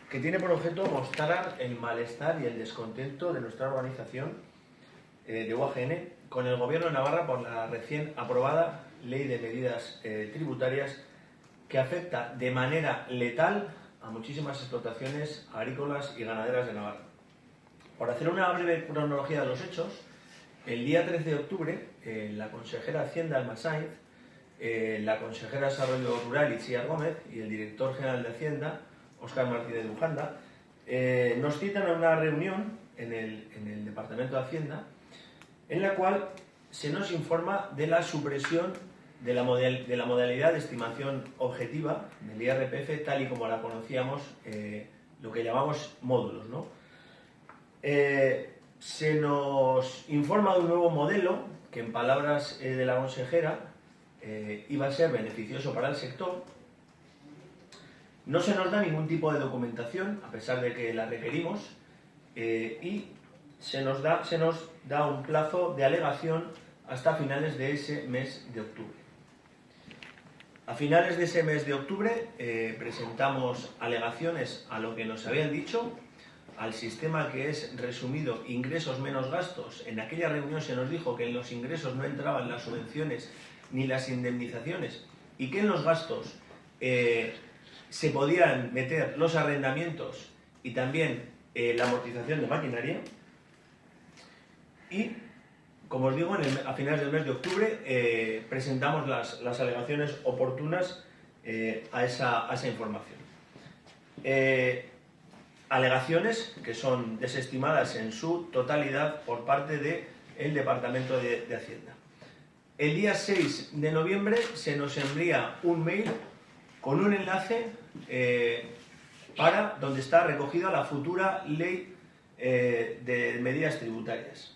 que tiene por objeto mostrar el malestar y el descontento de nuestra organización de UAGN con el Gobierno de Navarra por la recién aprobada Ley de Medidas Tributarias que afecta de manera letal a muchísimas explotaciones agrícolas y ganaderas de Navarra. Por hacer una breve cronología de los hechos, el día 13 de octubre, la consejera Hacienda, Alma Sainz, la consejera de Desarrollo Rural, Itziar Gómez, y el director general de Hacienda, Óscar Martínez Bujanda, nos citan a una reunión en el Departamento de Hacienda, en la cual se nos informa de la supresión de la modalidad de estimación objetiva del IRPF, tal y como la conocíamos, lo que llamamos módulos, ¿no? Se nos informa de un nuevo modelo que, en palabras de la consejera, iba a ser beneficioso para el sector. No se nos da ningún tipo de documentación, a pesar de que la requerimos, y se nos da un plazo de alegación hasta finales de ese mes de octubre. A finales de ese mes de octubre presentamos alegaciones a lo que nos habían dicho, al sistema que es resumido ingresos menos gastos. En aquella reunión se nos dijo que en los ingresos no entraban las subvenciones ni las indemnizaciones y que en los gastos se podían meter los arrendamientos y también la amortización de maquinaria. Y, como os digo, a finales del mes de octubre presentamos las alegaciones oportunas a esa información. Alegaciones que son desestimadas en su totalidad por parte del Departamento de Hacienda. El día 6 de noviembre se nos envía un mail con un enlace para donde está recogida la futura ley de medidas tributarias.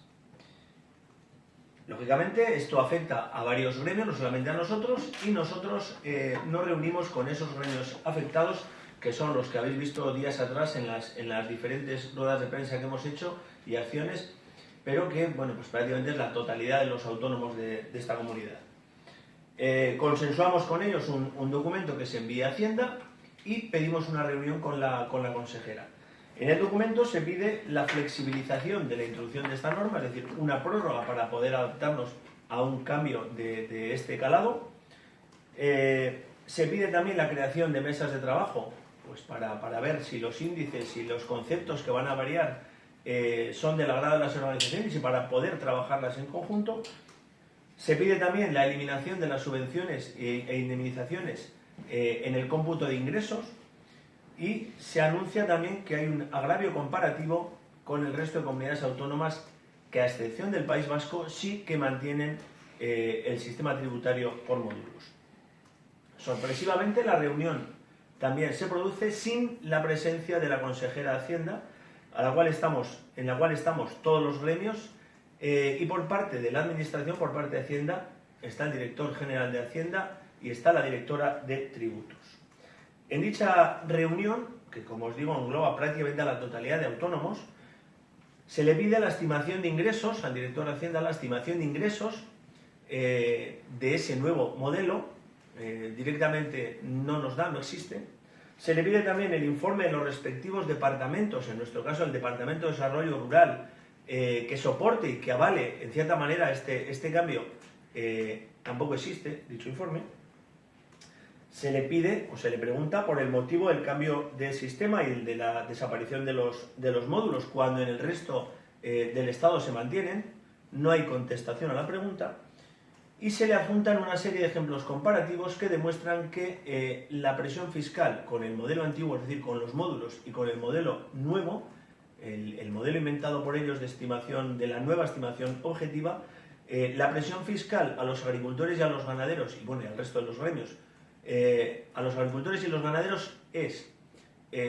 Lógicamente, esto afecta a varios gremios, no solamente a nosotros, y nosotros nos reunimos con esos gremios afectados, que son los que habéis visto días atrás en las diferentes ruedas de prensa que hemos hecho y acciones, pero que, bueno, pues prácticamente es la totalidad de los autónomos de esta comunidad. Consensuamos con ellos un documento que se envía a Hacienda y pedimos una reunión con la consejera. En el documento se pide la flexibilización de la introducción de esta norma, es decir, una prórroga para poder adaptarnos a un cambio de este calado. Se pide también la creación de mesas de trabajo, pues para ver si los índices y los conceptos que van a variar son del agrado de las organizaciones y para poder trabajarlas en conjunto. Se pide también la eliminación de las subvenciones e indemnizaciones en el cómputo de ingresos, y se anuncia también que hay un agravio comparativo con el resto de comunidades autónomas que, a excepción del País Vasco, sí que mantienen el sistema tributario por módulos. Sorpresivamente, la reunión también se produce sin la presencia de la consejera de Hacienda, en la cual estamos todos los gremios, y por parte de la Administración, por parte de Hacienda, está el director general de Hacienda y está la directora de Tributos. En dicha reunión, que como os digo engloba prácticamente a la totalidad de autónomos, se le pide la estimación de ingresos, al director de Hacienda la estimación de ingresos de ese nuevo modelo. Directamente no nos da, no existe. Se le pide también el informe de los respectivos departamentos, en nuestro caso el Departamento de Desarrollo Rural, que soporte y que avale en cierta manera este cambio. Tampoco existe dicho informe. Se le pide o se le pregunta por el motivo del cambio del sistema y de la desaparición de los módulos, cuando en el resto del Estado se mantienen. No hay contestación a la pregunta. Y se le adjuntan una serie de ejemplos comparativos que demuestran que la presión fiscal con el modelo antiguo, es decir, con los módulos, y con el modelo nuevo, el modelo inventado por ellos de la nueva estimación objetiva, la presión fiscal a los agricultores y a los ganaderos, y bueno, y al resto de los gremios, a los agricultores y los ganaderos es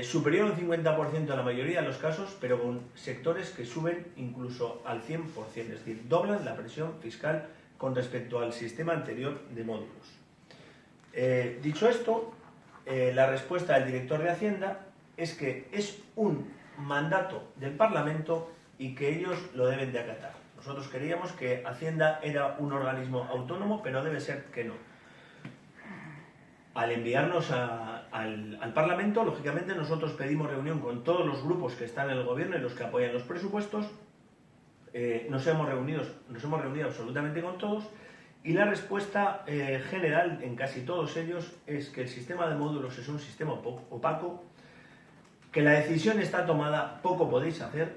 superior al 50% en la mayoría de los casos, pero con sectores que suben incluso al 100%, es decir, doblan la presión fiscal con respecto al sistema anterior de módulos. Dicho esto, la respuesta del director de Hacienda es que es un mandato del Parlamento y que ellos lo deben de acatar. Nosotros creíamos que Hacienda era un organismo autónomo, pero debe ser que no. Al enviarnos a al Parlamento. Lógicamente nosotros pedimos reunión con todos los grupos que están en el gobierno y los que apoyan los presupuestos. Nos hemos reunido absolutamente con todos, y la respuesta general en casi todos ellos es que el sistema de módulos es un sistema opaco, que la decisión está tomada, poco podéis hacer,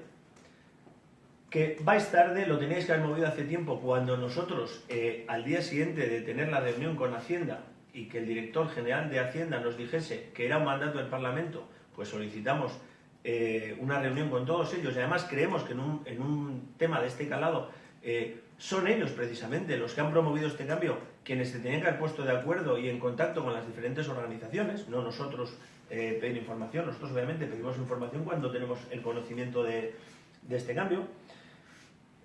que vais tarde, lo teníais que haber movido hace tiempo, cuando nosotros al día siguiente de tener la reunión con Hacienda y que el director general de Hacienda nos dijese que era un mandato del Parlamento, pues solicitamos una reunión con todos ellos, y además creemos que en un tema de este calado son ellos precisamente los que han promovido este cambio, quienes se tenían que haber puesto de acuerdo y en contacto con las diferentes organizaciones, no nosotros pedir información. Nosotros obviamente pedimos información cuando tenemos el conocimiento de este cambio.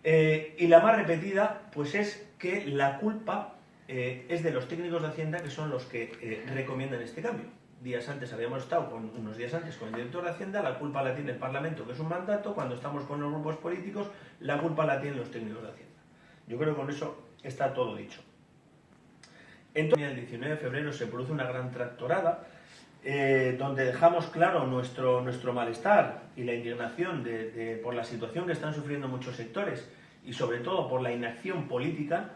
Y la más repetida pues es que la culpa es de los técnicos de Hacienda, que son los que recomiendan este cambio. Días antes habíamos estado unos días antes con el director de Hacienda, la culpa la tiene el Parlamento, que es un mandato. Cuando estamos con los grupos políticos, la culpa la tienen los técnicos de Hacienda. Yo creo que con eso está todo dicho. Entonces, el 19 de febrero se produce una gran tractorada, donde dejamos claro nuestro malestar y la indignación por la situación que están sufriendo muchos sectores, y sobre todo por la inacción política.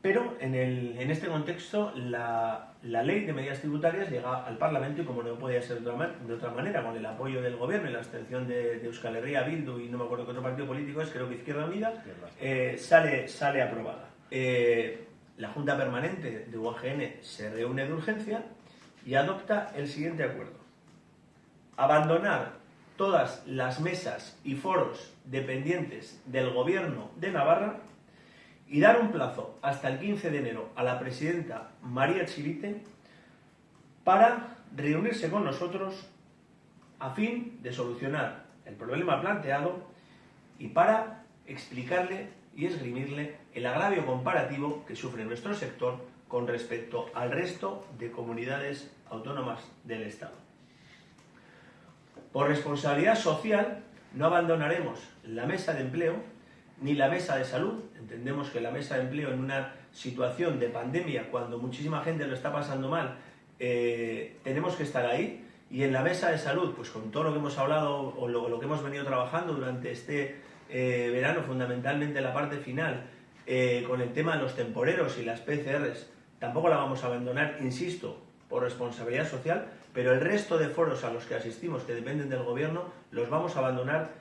Pero en este contexto la ley de medidas tributarias llega al Parlamento, y como no podía ser de otra manera, con el apoyo del gobierno y la abstención de Euskal Herria Bildu y no me acuerdo qué otro partido político es, creo que Izquierda Unida, sale aprobada. La Junta Permanente de UAGN se reúne de urgencia y adopta el siguiente acuerdo: abandonar todas las mesas y foros dependientes del Gobierno de Navarra y dar un plazo hasta el 15 de enero a la presidenta María Chivite para reunirse con nosotros a fin de solucionar el problema planteado y para explicarle y esgrimirle el agravio comparativo que sufre nuestro sector con respecto al resto de comunidades autónomas del Estado. Por responsabilidad social, no abandonaremos la mesa de empleo ni la mesa de salud. Entendemos que la mesa de empleo, en una situación de pandemia, cuando muchísima gente lo está pasando mal, tenemos que estar ahí. Y en la mesa de salud, pues con todo lo que hemos hablado o lo que hemos venido trabajando durante este verano, fundamentalmente la parte final, con el tema de los temporeros y las PCRs, tampoco la vamos a abandonar, insisto, por responsabilidad social, pero el resto de foros a los que asistimos, que dependen del gobierno, los vamos a abandonar,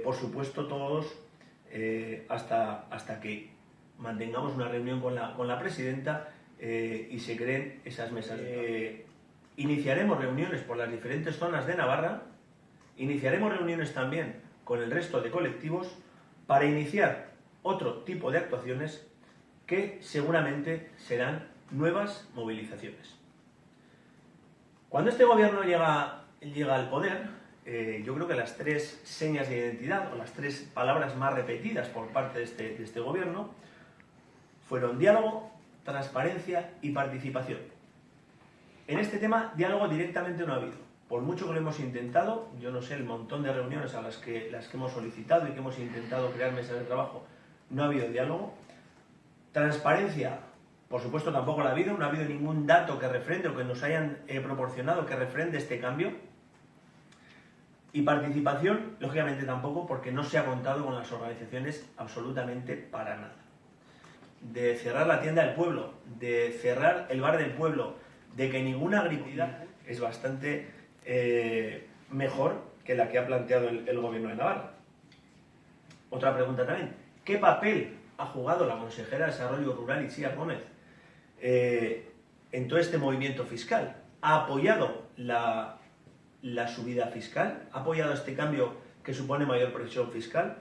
por supuesto, todos, hasta que mantengamos una reunión con la presidenta y se creen esas mesas. Iniciaremos reuniones por las diferentes zonas de Navarra, iniciaremos reuniones también con el resto de colectivos para iniciar otro tipo de actuaciones que seguramente serán nuevas movilizaciones. Cuando este gobierno llega al poder, yo creo que las tres señas de identidad, o las tres palabras más repetidas por parte de este gobierno, fueron diálogo, transparencia y participación. En este tema, diálogo directamente no ha habido. Por mucho que lo hemos intentado, yo no sé, el montón de reuniones a las que hemos solicitado y que hemos intentado crear mesas de trabajo, no ha habido diálogo. Transparencia, por supuesto, tampoco la ha habido. No ha habido ningún dato que refrende o que nos hayan proporcionado que refrende este cambio. Y participación, lógicamente tampoco, porque no se ha contado con las organizaciones absolutamente para nada. De cerrar la tienda del pueblo, de cerrar el bar del pueblo, de que ninguna agricultura es bastante mejor que la que ha planteado el gobierno de Navarra. Otra pregunta también: ¿qué papel ha jugado la consejera de Desarrollo Rural, Itziar Gómez, en todo este movimiento fiscal? ¿Ha apoyado la subida fiscal? ¿Ha apoyado este cambio que supone mayor presión fiscal?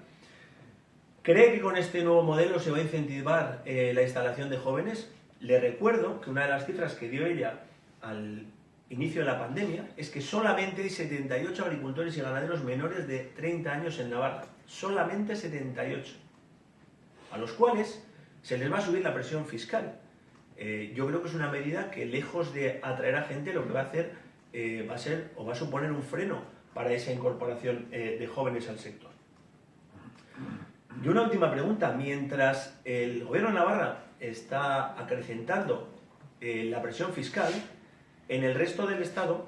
¿Cree que con este nuevo modelo se va a incentivar la instalación de jóvenes? Le recuerdo que una de las cifras que dio ella al inicio de la pandemia es que solamente hay 78 agricultores y ganaderos menores de 30 años en Navarra. Solamente 78. A los cuales se les va a subir la presión fiscal. Yo creo que es una medida que, lejos de atraer a gente, lo que va a hacer va a suponer un freno para esa incorporación de jóvenes al sector. Y una última pregunta: mientras el gobierno de Navarra está acrecentando la presión fiscal, En el resto del Estado,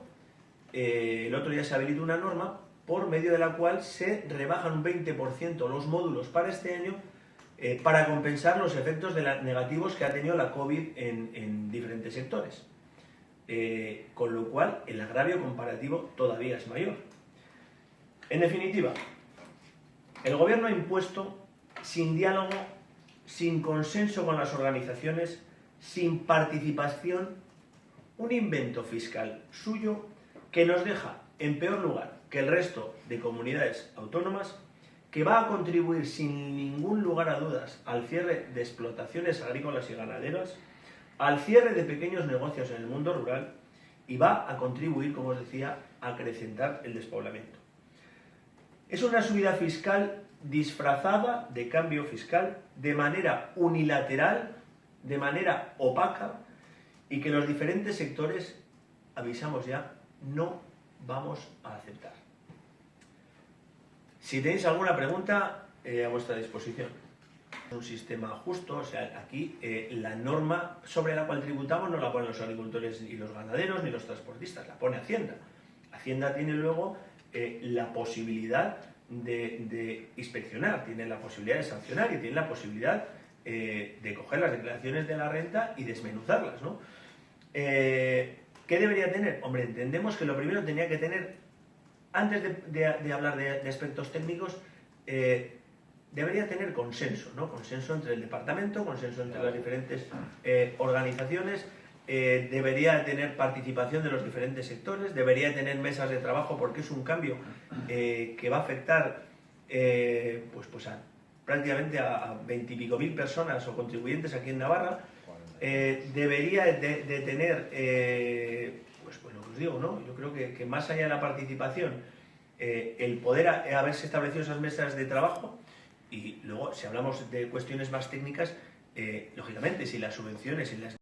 el otro día se habilitó una norma por medio de la cual se rebajan un 20% los módulos para este año para compensar los efectos negativos que ha tenido la COVID en diferentes sectores. Con lo cual, el agravio comparativo todavía es mayor. En definitiva, el Gobierno ha impuesto, sin diálogo, sin consenso con las organizaciones, sin participación, un invento fiscal suyo que nos deja en peor lugar que el resto de comunidades autónomas, que va a contribuir sin ningún lugar a dudas al cierre de explotaciones agrícolas y ganaderas, al cierre de pequeños negocios en el mundo rural y va a contribuir, como os decía, a acrecentar el despoblamiento. Es una subida fiscal disfrazada de cambio fiscal, de manera unilateral, de manera opaca, y que los diferentes sectores, avisamos ya, no vamos a aceptar. Si tenéis alguna pregunta, a vuestra disposición. Un sistema justo, o sea, aquí la norma sobre la cual tributamos no la ponen los agricultores y los ganaderos ni los transportistas, la pone Hacienda. Hacienda tiene luego la posibilidad de inspeccionar, tiene la posibilidad de sancionar y tiene la posibilidad de coger las declaraciones de la renta y desmenuzarlas, ¿no? ¿Qué debería tener? Hombre, entendemos que lo primero tenía que tener, antes de hablar de aspectos técnicos, debería tener consenso, ¿no? Consenso entre el departamento, consenso entre las diferentes organizaciones, debería tener participación de los diferentes sectores, debería tener mesas de trabajo, porque es un cambio que va a afectar prácticamente a 20 y pico mil personas o contribuyentes aquí en Navarra. Debería de tener, pues lo que os digo, ¿no? Yo creo que más allá de la participación, el poder haberse establecido esas mesas de trabajo. Y luego, si hablamos de cuestiones más técnicas, lógicamente, si las subvenciones y las